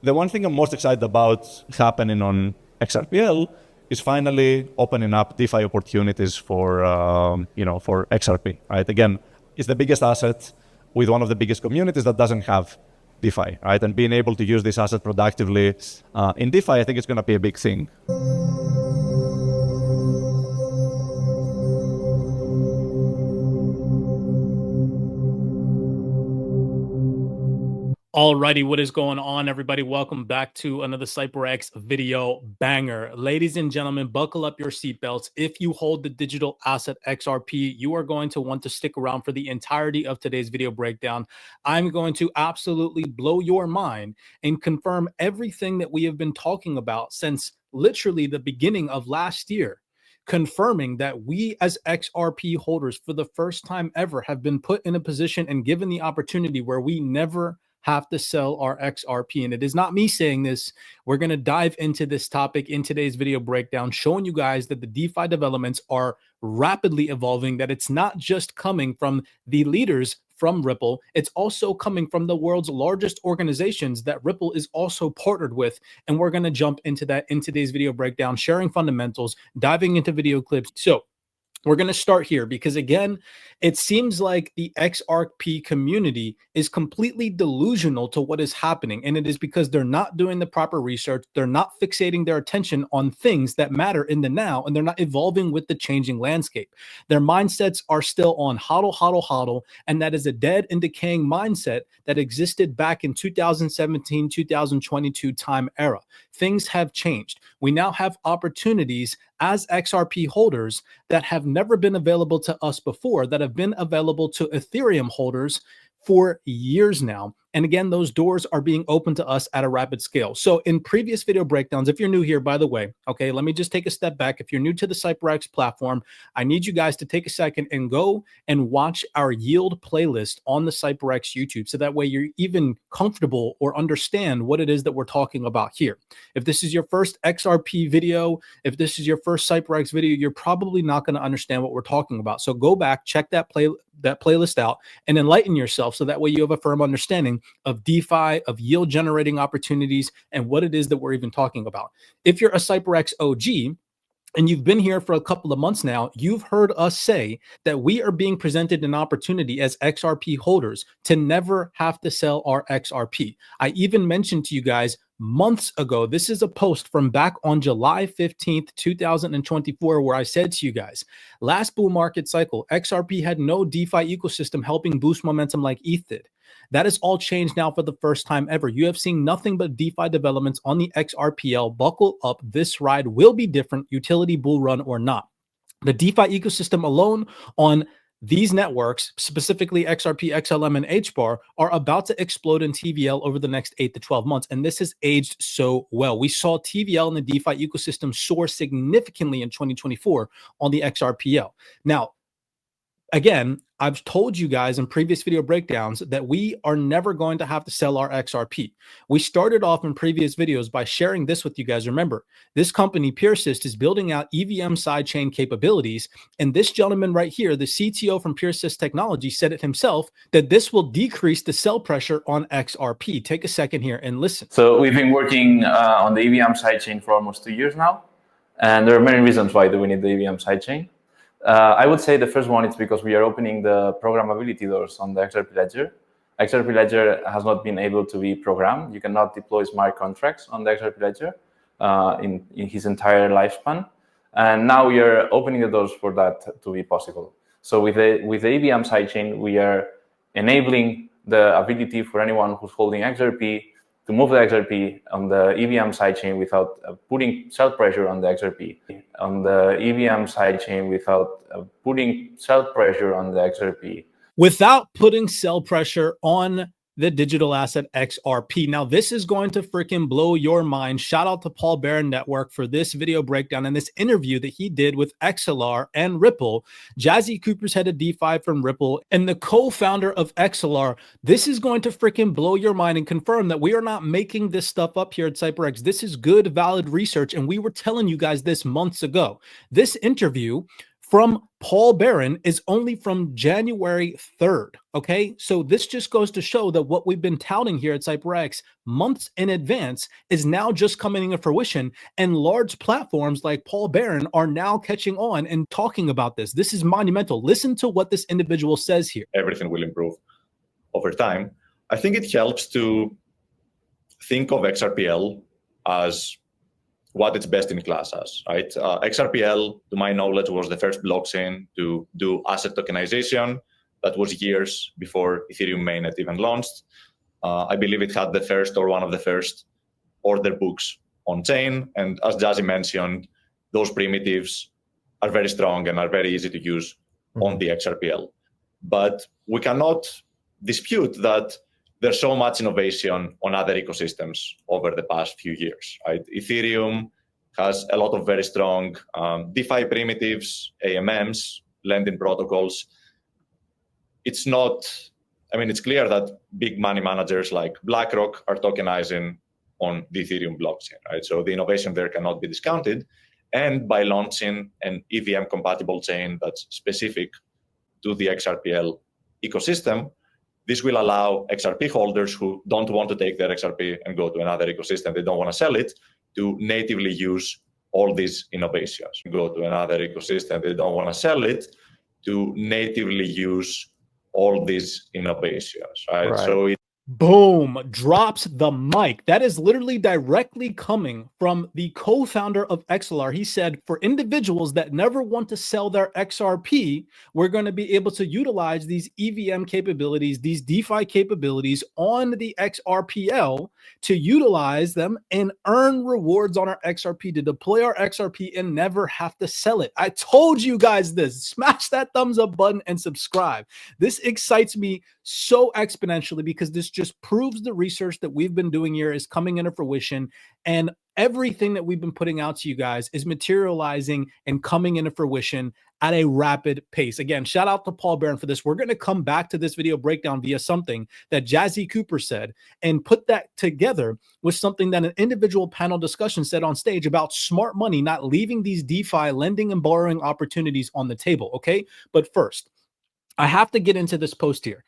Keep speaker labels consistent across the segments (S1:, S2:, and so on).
S1: the one thing I'm most excited about happening on XRPL is finally opening up DeFi opportunities for, for XRP, right? Again, it's the biggest asset with one of the biggest communities that doesn't have DeFi, right? And being able to use this asset productively in DeFi, I think it's going to be a big thing.
S2: Alrighty, what is going on, everybody? Welcome back to another CYPRX video banger. Ladies and gentlemen, buckle up your seatbelts. If you hold the digital asset XRP, you are going to want to stick around for the entirety of today's video breakdown. I'm going to absolutely blow your mind and confirm everything that we have been talking about since literally the beginning of last year, confirming that we as XRP holders for the first time ever have been put in a position and given the opportunity where we never have to sell our XRP. And it is not me saying this. We're going to dive into this topic in today's video breakdown, showing you guys that the DeFi developments are rapidly evolving, that it's not just coming from the leaders from Ripple, it's also coming from the world's largest organizations that Ripple is also partnered with. And we're going to jump into that in today's video breakdown, sharing fundamentals, diving into video clips. So we're going to start here because, again, it seems like the XRP community is completely delusional to what is happening. And it is because they're not doing the proper research. They're not fixating their attention on things that matter in the now, and they're not evolving with the changing landscape. Their mindsets are still on hodl, hodl, hodl. And that is a dead and decaying mindset that existed back in 2017, 2022 time era. Things have changed. We now have opportunities as XRP holders that have never been available to us before, that have been available to Ethereum holders for years now. And again, those doors are being opened to us at a rapid scale. So in previous video breakdowns, if you're new here, by the way, okay, let me just take a step back. If you're new to the CYPRX platform, I need you guys to take a second and go and watch our yield playlist on the CYPRX YouTube. So that way you're even comfortable or understand what it is that we're talking about here. If this is your first XRP video, if this is your first CYPRX video, you're probably not going to understand what we're talking about. So go back, check that playlist out and enlighten yourself so that way you have a firm understanding of DeFi, of yield generating opportunities, and what it is that we're even talking about. If you're a CYPRX OG, and you've been here for a couple of months now, you've heard us say that we are being presented an opportunity as XRP holders to never have to sell our XRP. I even mentioned to you guys months ago, this is a post from back on July 15th, 2024, where I said to you guys, last bull market cycle, XRP had no DeFi ecosystem helping boost momentum like ETH did. That has all changed now for the first time ever. You have seen nothing but DeFi developments on the XRPL. Buckle up. This ride will be different, utility bull run or not. The DeFi ecosystem alone on these networks, specifically XRP, XLM, and HBAR, are about to explode in TVL over the next 8 to 12 months. And this has aged so well. We saw TVL in the DeFi ecosystem soar significantly in 2024 on the XRPL. Now, again, I've told you guys in previous video breakdowns that we are never going to have to sell our XRP. We started off in previous videos by sharing this with you guys. Remember, this company, PureSys, is building out EVM sidechain capabilities. And this gentleman right here, the CTO from PureSys Technology, said it himself that this will decrease the sell pressure on XRP. Take a second here and listen.
S3: So we've been working on the EVM sidechain for almost 2 years now. And there are many reasons why do we need the EVM sidechain. I would say the first one is because we are opening the programmability doors on the Xrp ledger. Xrp ledger has not been able to be programmed. You cannot deploy smart contracts on the Xrp ledger in his entire lifespan. And now we are opening the doors for that to be possible. So with the EVM sidechain, we are enabling the ability for anyone who's holding Xrp to move the XRP on the EVM sidechain without putting sell pressure on the XRP. On the EVM sidechain without putting sell pressure on the XRP.
S2: Without putting sell pressure on the digital asset XRP. Now, this is going to freaking blow your mind. Shout out to Paul Barron Network for this video breakdown and this interview that he did with Axelar and Ripple. Jazzy Cooper's head of DeFi from Ripple and the co-founder of Axelar. This is going to freaking blow your mind and confirm that we are not making this stuff up here at CYPRX. This is good, valid research, and we were telling you guys this months ago. This interview from Paul Barron is only from January 3rd. Okay. So this just goes to show that what we've been touting here at CYPRX months in advance is now just coming into fruition. And large platforms like Paul Barron are now catching on and talking about this. This is monumental. Listen to what this individual says here.
S4: Everything will improve over time. I think it helps to think of XRPL as what it's best in class as, right? XRPL, to my knowledge, was the first blockchain to do asset tokenization. That was years before Ethereum mainnet even launched. I believe it had the first or one of the first order books on chain. And as Jazzy mentioned, those primitives are very strong and are very easy to use on the XRPL. But we cannot dispute that there's so much innovation on other ecosystems over the past few years, right? Ethereum has a lot of very strong DeFi primitives, AMMs, lending protocols. It's not, I mean, it's clear that big money managers like BlackRock are tokenizing on the Ethereum blockchain, right? So the innovation there cannot be discounted. And by launching an EVM compatible chain that's specific to the XRPL ecosystem, this will allow XRP holders who don't want to take their XRP and go to another ecosystem, they don't want to sell it, to natively use all these innovations. Go to another ecosystem, they don't want to sell it, to natively use all these innovations, right? So
S2: Boom, drops the mic. That is literally directly coming from the co-founder of Xrp. He said, for individuals that never want to sell their XRP, we're going to be able to utilize these EVM capabilities, these DeFi capabilities on the XRPL to utilize them and earn rewards on our XRP, to deploy our XRP and never have to sell it. I told you guys this. Smash that thumbs up button and subscribe. This excites me so exponentially because this just proves the research that we've been doing here is coming into fruition, and everything that we've been putting out to you guys is materializing and coming into fruition at a rapid pace. Again, shout out to Paul Barron for this. We're going to come back to this video breakdown via something that Jazzy Cooper said and put that together with something that an individual panel discussion said on stage about smart money, not leaving these DeFi lending and borrowing opportunities on the table. Okay. But first, I have to get into this post here.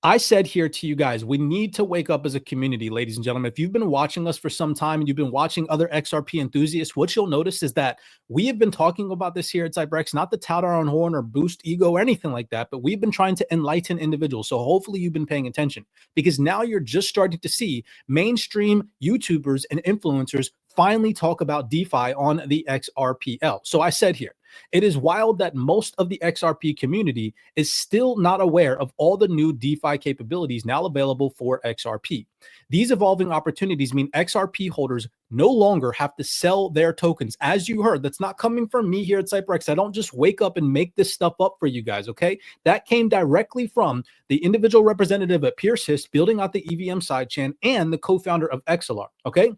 S2: I said here to you guys, we need to wake up as a community, ladies and gentlemen. If you've been watching us for some time and you've been watching other XRP enthusiasts, what you'll notice is that we have been talking about this here at CYPRX, not to tout our own horn or boost ego or anything like that, but we've been trying to enlighten individuals. So hopefully you've been paying attention, because now you're just starting to see mainstream YouTubers and influencers finally talk about DeFi on the XRPL. So I said here, it is wild that most of the XRP community is still not aware of all the new DeFi capabilities now available for XRP. These evolving opportunities mean XRP holders no longer have to sell their tokens. As you heard, that's not coming from me here at CYPRX. I don't just wake up and make this stuff up for you guys, okay? That came directly from the individual representative at Pierce Hist building out the EVM sidechain and the co-founder of Axelar, okay?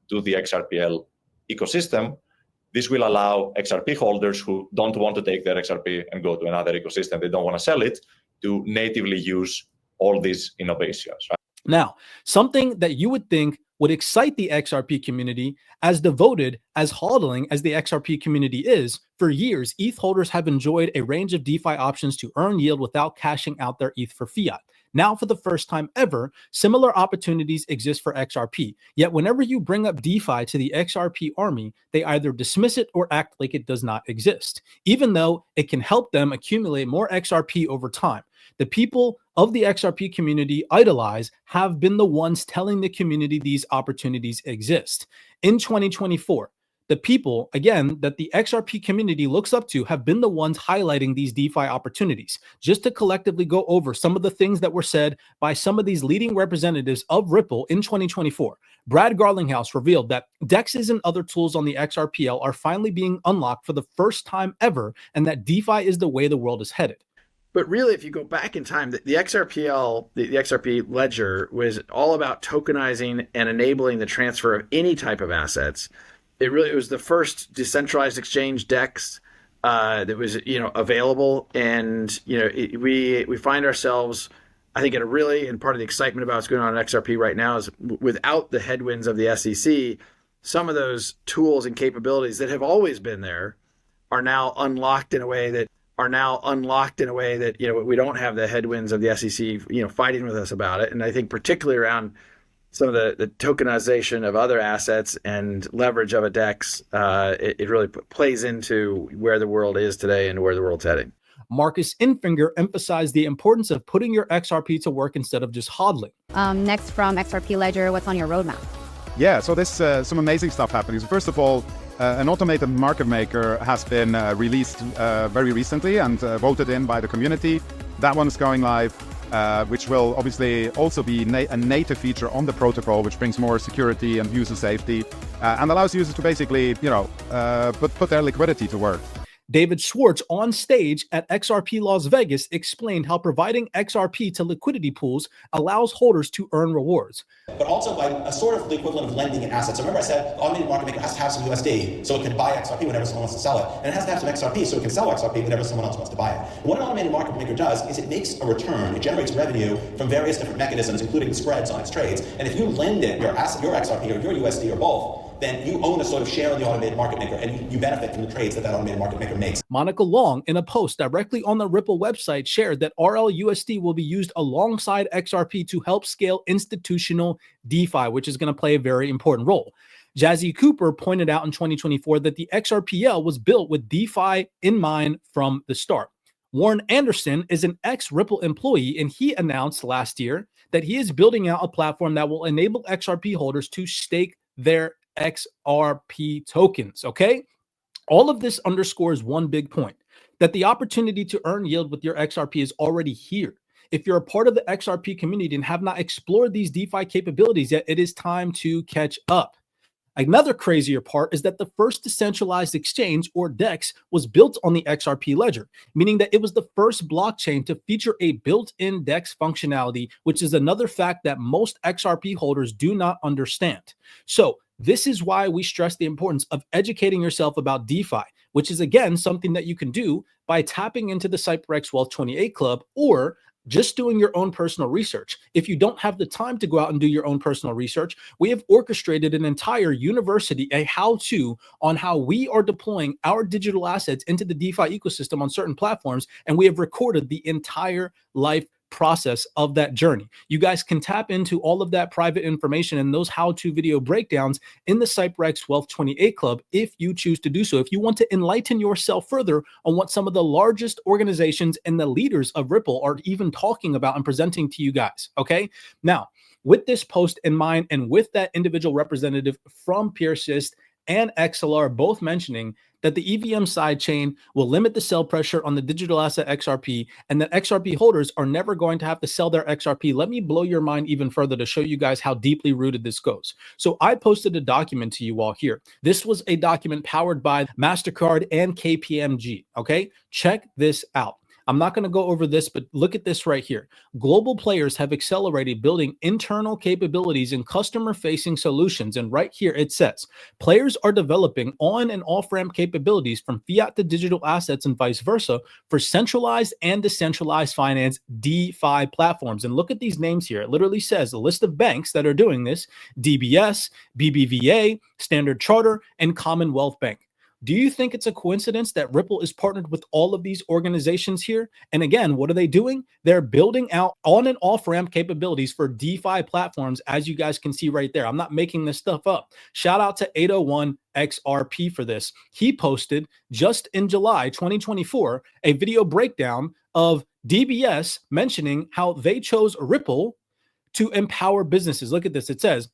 S4: To the XRPL ecosystem, this will allow XRP holders who don't want to take their XRP and go to another ecosystem, they don't want to sell it, to natively use all these innovations. Right?
S2: Now, something that you would think would excite the XRP community, as devoted, as hodling as the XRP community is, for years, ETH holders have enjoyed a range of DeFi options to earn yield without cashing out their ETH for fiat. Now, for the first time ever, similar opportunities exist for XRP. Yet whenever you bring up DeFi to the XRP army, they either dismiss it or act like it does not exist, even though it can help them accumulate more XRP over time. The people of the XRP community idolize have been the ones telling the community these opportunities exist. In 2024, the people, again, that the XRP community looks up to have been the ones highlighting these DeFi opportunities. Just to collectively go over some of the things that were said by some of these leading representatives of Ripple in 2024. Brad Garlinghouse revealed that DEXs and other tools on the XRPL are finally being unlocked for the first time ever, and that DeFi is the way the world is headed.
S5: But really, if you go back in time, the XRPL, the XRP ledger was all about tokenizing and enabling the transfer of any type of assets. It was the first decentralized exchange DEX that was, available. And, we find ourselves, I think, at a really, and part of the excitement about what's going on in XRP right now is without the headwinds of the SEC, some of those tools and capabilities that have always been there are now unlocked in a way that we don't have the headwinds of the SEC fighting with us about it. And I think particularly around some of the tokenization of other assets and leverage of a DEX, it really plays into where the world is today and where the world's heading.
S2: Marcus Infinger emphasized the importance of putting your XRP to work instead of just hodling.
S6: Next from XRP Ledger, what's on your roadmap?
S7: Yeah, so there's some amazing stuff happening. So first of all, an automated market maker has been released very recently and voted in by the community. That one is going live, which will obviously also be a native feature on the protocol, which brings more security and user safety and allows users to basically, put their liquidity to work.
S2: David Schwartz on stage at XRP Las Vegas explained how providing XRP to liquidity pools allows holders to earn rewards.
S8: But also by a sort of the equivalent of lending an asset. So remember I said automated market maker has to have some USD so it can buy XRP whenever someone wants to sell it. And it has to have some XRP so it can sell XRP whenever someone else wants to buy it. And what an automated market maker does is it makes a return. It generates revenue from various different mechanisms, including the spreads on its trades. And if you lend it your XRP or your USD or both, then you own a sort of share in the automated market maker and you benefit from the trades that automated market maker makes.
S2: Monica Long, in a post directly on the Ripple website, shared that RLUSD will be used alongside XRP to help scale institutional DeFi, which is going to play a very important role. Jazzy Cooper pointed out in 2024 that the XRPL was built with DeFi in mind from the start. Warren Anderson is an ex-Ripple employee, and he announced last year that he is building out a platform that will enable XRP holders to stake their XRP tokens. Okay, all of this underscores one big point, that the opportunity to earn yield with your XRP is already here. If you're a part of the XRP community and have not explored these DeFi capabilities yet, it is time to catch up. Another crazier part is that the first decentralized exchange, or DEX, was built on the XRP ledger, meaning that it was the first blockchain to feature a built-in DEX functionality, which is another fact that most XRP holders do not understand. So this is why we stress the importance of educating yourself about DeFi, which is, again, something that you can do by tapping into the CYPRX Wealth 28 Club or just doing your own personal research. If you don't have the time to go out and do your own personal research, we have orchestrated an entire university, a how-to on how we are deploying our digital assets into the DeFi ecosystem on certain platforms, and we have recorded the entire life process of that journey. You guys can tap into all of that private information and those how-to video breakdowns in the CYPRX Wealth 28 Club if you choose to do so. If you want to enlighten yourself further on what some of the largest organizations and the leaders of Ripple are even talking about and presenting to you guys. Okay, now with this post in mind and with that individual representative from Persist and Axelar both mentioning that the EVM sidechain will limit the sell pressure on the digital asset XRP and that XRP holders are never going to have to sell their XRP, let me blow your mind even further to show you guys how deeply rooted this goes. So I posted a document to you all here. This was a document powered by MasterCard and KPMG. Okay, check this out. I'm not going to go over this, but look at this right here. Global players have accelerated building internal capabilities and customer-facing solutions. And right here it says, players are developing on and off-ramp capabilities from fiat to digital assets and vice versa for centralized and decentralized finance DeFi platforms. And look at these names here. It literally says a list of banks that are doing this: DBS, BBVA, Standard Chartered, and Commonwealth Bank. Do you think it's a coincidence that Ripple is partnered with all of these organizations here? And again, what are they doing? They're building out on and off-ramp capabilities for DeFi platforms, as you guys can see right there. I'm not making this stuff up. Shout out to 801 XRP for this. He posted just in July 2024 a video breakdown of DBS mentioning how they chose Ripple to empower businesses. Look at this. It says,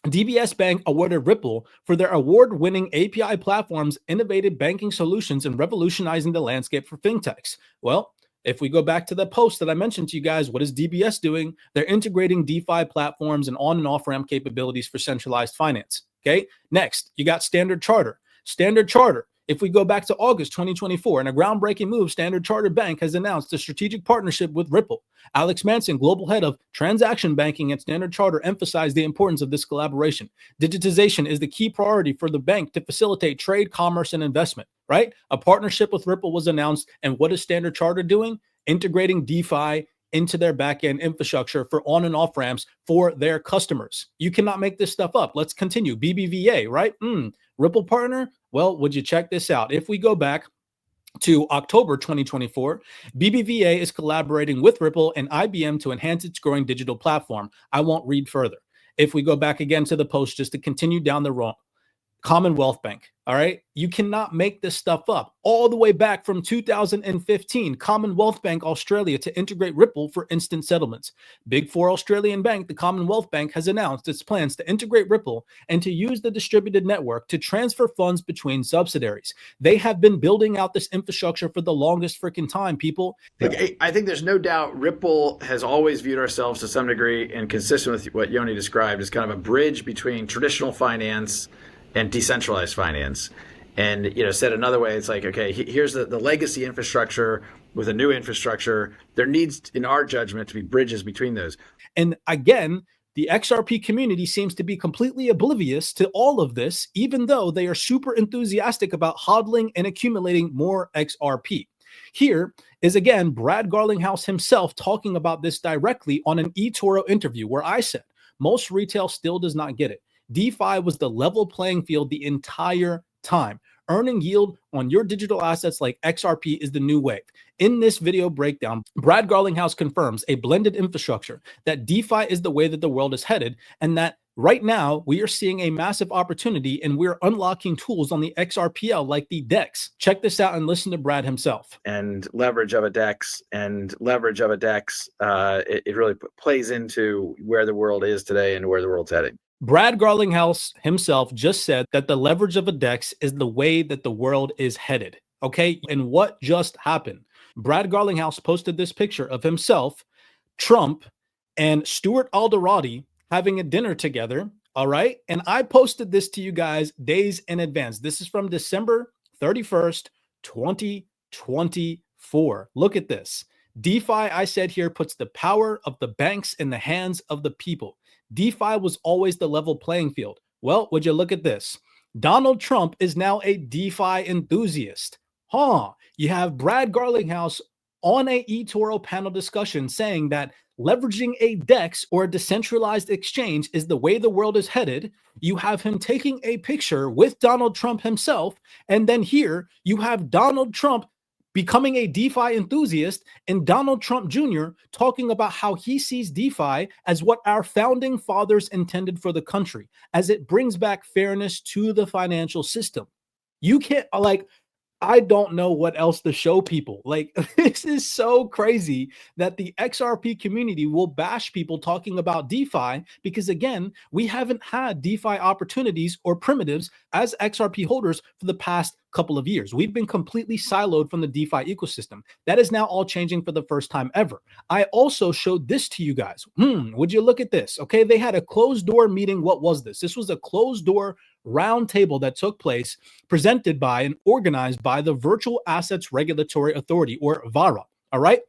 S2: DBS Bank awarded Ripple for their award-winning API platform's innovative banking solutions and revolutionizing the landscape for fintechs. Well, if we go back to the post that I mentioned to you guys, what is DBS doing? They're integrating DeFi platforms and on and off-ramp capabilities for centralized finance. Okay, next, you got Standard Chartered. Standard Chartered. If we go back to August 2024, in a groundbreaking move, Standard Chartered Bank has announced a strategic partnership with Ripple. Alex Manson, global head of transaction banking at Standard Chartered, emphasized the importance of this collaboration. Digitization is the key priority for the bank to facilitate trade, commerce, and investment, right? A partnership with Ripple was announced. And what is Standard Chartered doing? Integrating DeFi into their backend infrastructure for on and off ramps for their customers. You cannot make this stuff up. Let's continue. BBVA, right? Ripple partner? Well, would you check this out? If we go back to October 2024, BBVA is collaborating with Ripple and IBM to enhance its growing digital platform. I won't read further. If we go back again to the post, just to continue down the road, Commonwealth Bank, all right? You cannot make this stuff up. All the way back from 2015, Commonwealth Bank Australia to integrate Ripple for instant settlements. Big Four Australian bank, the Commonwealth Bank, has announced its plans to integrate Ripple and to use the distributed network to transfer funds between subsidiaries. They have been building out this infrastructure for the longest freaking time, people.
S5: Look, I think there's no doubt Ripple has always viewed ourselves to some degree, and consistent with what Yoni described, as kind of a bridge between traditional finance and decentralized finance. And, you know, said another way, it's like, okay, here's the legacy infrastructure with a new infrastructure. There needs, in our judgment, to be bridges between those.
S2: And again, the XRP community seems to be completely oblivious to all of this, even though they are super enthusiastic about hodling and accumulating more XRP. Here is, again, Brad Garlinghouse himself talking about this directly on an eToro interview, where I said, most retail still does not get it. DeFi was the level playing field the entire time. Earning yield on your digital assets like XRP is the new wave. In this video breakdown, Brad Garlinghouse confirms a blended infrastructure, that DeFi is the way that the world is headed, and that right now we are seeing a massive opportunity and we're unlocking tools on the XRPL like the DEX. Check this out and listen to Brad himself.
S5: And leverage of a DEX it really plays into where the world is today and where the world's heading.
S2: Brad Garlinghouse himself just said that the leverage of a DEX is the way that the world is headed. Okay. And what just happened? Brad Garlinghouse posted this picture of himself, Trump, and Stuart Alderati having a dinner together. All right. And I posted this to you guys days in advance. This is from December 31st, 2024. Look at this. DeFi, I said here, puts the power of the banks in the hands of the people. DeFi was always the level playing field. Well, would you look at this? Donald Trump is now a DeFi enthusiast. You have Brad Garlinghouse on a eToro panel discussion saying that leveraging a DEX or a decentralized exchange is the way the world is headed. You have him taking a picture with Donald Trump himself. And then here you have Donald Trump becoming a DeFi enthusiast, and Donald Trump Jr. talking about how he sees DeFi as what our founding fathers intended for the country, as it brings back fairness to the financial system. You can't, like, I don't know what else to show people. Like, this is so crazy that the XRP community will bash people talking about DeFi because, again, we haven't had DeFi opportunities or primitives as XRP holders for the past couple of years. We've been completely siloed from the DeFi ecosystem. That is now all changing for the first time ever. I also showed this to you guys. Would you look at this? Okay, they had a closed door meeting. What was this? This was a closed door roundtable that took place, presented by and organized by the Virtual Assets Regulatory Authority, or VARA. All right.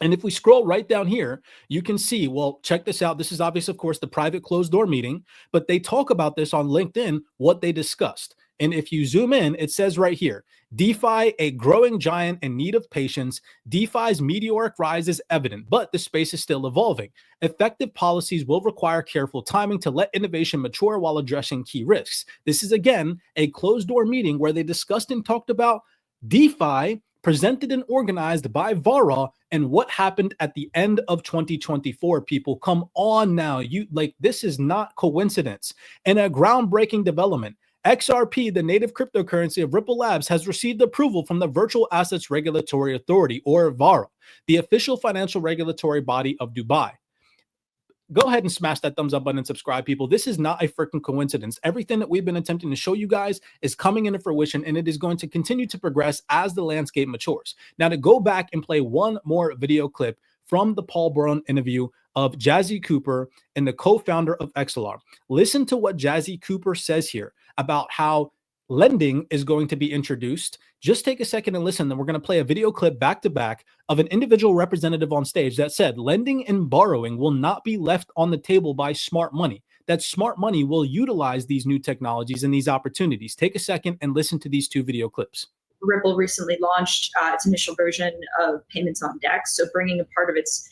S2: And if we scroll right down here, you can see, well, check this out. This is obviously, of course, the private closed door meeting, but they talk about this on LinkedIn, what they discussed. And if you zoom in, it says right here, DeFi, a growing giant in need of patience. DeFi's meteoric rise is evident, but the space is still evolving. Effective policies will require careful timing to let innovation mature while addressing key risks. This is, again, a closed door meeting where they discussed and talked about DeFi, presented and organized by VARA, and what happened at the end of 2024. People, come on now. This is not coincidence. And a groundbreaking development. XRP, the native cryptocurrency of Ripple Labs, has received approval from the Virtual Assets Regulatory Authority, or VARA, the official financial regulatory body of Dubai. Go ahead and smash that thumbs up button and subscribe, people. This is not a freaking coincidence. Everything that we've been attempting to show you guys is coming into fruition, and it is going to continue to progress as the landscape matures. Now, to go back and play one more video clip from the Paul Brown interview of Jazzy Cooper and the co-founder of Axelar. Listen to what Jazzy Cooper says here about how lending is going to be introduced. Just take a second and listen. Then we're going to play a video clip back to back of an individual representative on stage that said lending and borrowing will not be left on the table by smart money. That smart money will utilize these new technologies and these opportunities. Take a second and listen to these two video clips.
S9: Ripple recently launched its initial version of payments on DEX, so bringing a part of its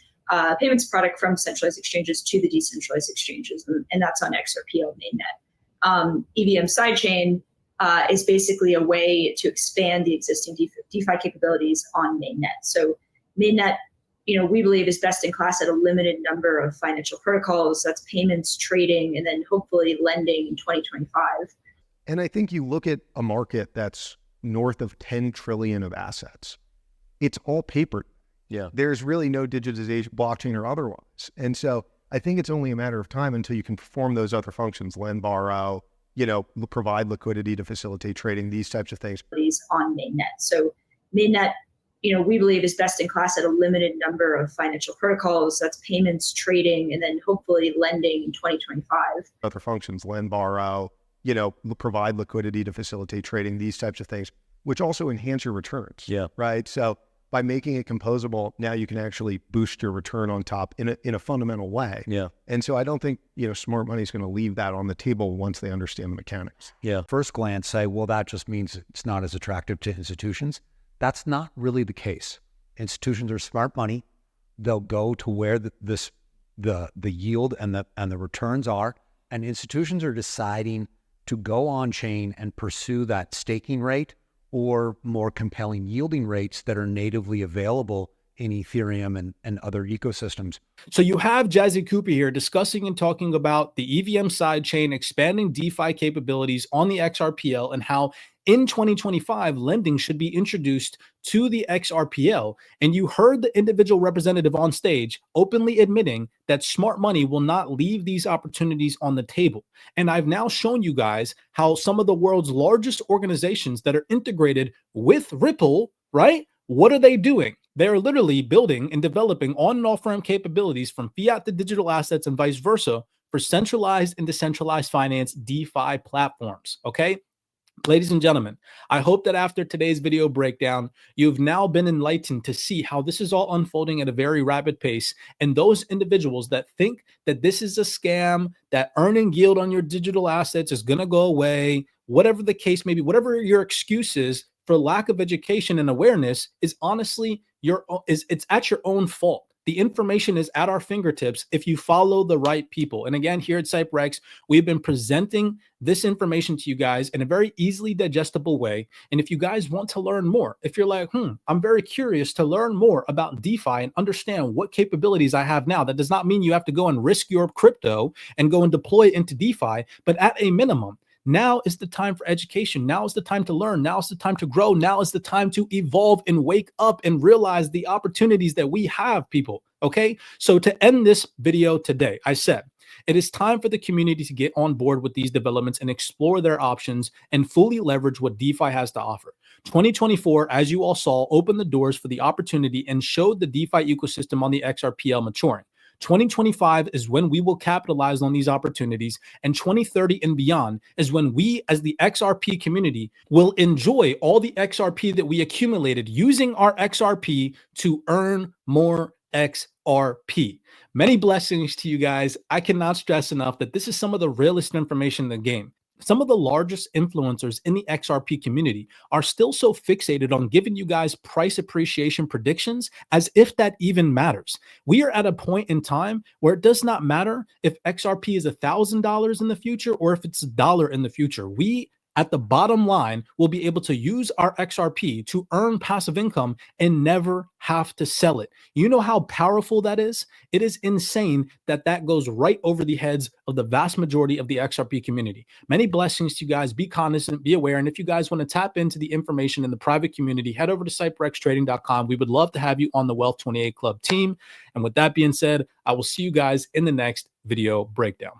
S9: payments product from centralized exchanges to the decentralized exchanges, and that's on XRP mainnet. EVM sidechain is basically a way to expand the existing DeFi capabilities on mainnet. So mainnet, we believe is best in class at a limited number of financial protocols. That's payments, trading, and then hopefully lending in 2025.
S10: And I think you look at a market that's north of 10 trillion of assets. It's all paper.
S11: Yeah.
S10: There's really no digitization, blockchain or otherwise. And so I think it's only a matter of time until you can perform those other functions, lend, borrow, provide liquidity to facilitate trading, these types of things.
S9: On mainnet. So mainnet, we believe is best in class at a limited number of financial protocols. That's payments, trading, and then hopefully lending in 2025.
S10: Other functions, lend, borrow, provide liquidity to facilitate trading, these types of things, which also enhance your returns.
S11: Yeah.
S10: Right. So by making it composable, now you can actually boost your return on top in a fundamental way.
S11: Yeah.
S10: And so I don't think, smart money is going to leave that on the table once they understand the mechanics.
S11: Yeah.
S12: First glance say, well, that just means it's not as attractive to institutions. That's not really the case. Institutions are smart money. They'll go to where the yield and the returns are, and institutions are deciding to go on chain and pursue that staking rate or more compelling yielding rates that are natively available in Ethereum and other ecosystems.
S2: So you have Jazzy Cooper here discussing and talking about the EVM sidechain expanding DeFi capabilities on the XRPL and how in 2025 lending should be introduced to the XRPL. And you heard the individual representative on stage openly admitting that smart money will not leave these opportunities on the table. And I've now shown you guys how some of the world's largest organizations that are integrated with Ripple, right? What are they doing? They're literally building and developing on and off-ramp capabilities from fiat to digital assets and vice versa for centralized and decentralized finance DeFi platforms, okay? Ladies and gentlemen, I hope that after today's video breakdown, you've now been enlightened to see how this is all unfolding at a very rapid pace. And those individuals that think that this is a scam, that earning yield on your digital assets is going to go away, whatever the case may be, whatever your excuse is for lack of education and awareness, is honestly it's at your own fault. The information is at our fingertips if you follow the right people. And again, here at CYPRX, we've been presenting this information to you guys in a very easily digestible way. And if you guys want to learn more, if you're like, I'm very curious to learn more about DeFi and understand what capabilities I have now, that does not mean you have to go and risk your crypto and go and deploy it into DeFi, but at a minimum, now is the time for education. Now is the time to learn. Now is the time to grow. Now is the time to evolve and wake up and realize the opportunities that we have, people. Okay. So to end this video today, I said, it is time for the community to get on board with these developments and explore their options and fully leverage what DeFi has to offer. 2024, as you all saw, opened the doors for the opportunity and showed the DeFi ecosystem on the XRPL maturing. 2025 is when we will capitalize on these opportunities, and 2030 and beyond is when we as the XRP community will enjoy all the XRP that we accumulated using our XRP to earn more XRP. Many blessings to you guys. I cannot stress enough that this is some of the realest information in the game. Some of the largest influencers in the XRP community are still so fixated on giving you guys price appreciation predictions as if that even matters. We are at a point in time where it does not matter if XRP is $1,000 in the future or if it's $1 in the future. We, at the bottom line, will be able to use our XRP to earn passive income and never have to sell it. You know how powerful that is? It is insane that that goes right over the heads of the vast majority of the XRP community. Many blessings to you guys. Be cognizant, be aware. And if you guys want to tap into the information in the private community, head over to CYPRXtrading.com. We would love to have you on the Wealth 28 Club team. And with that being said, I will see you guys in the next video breakdown.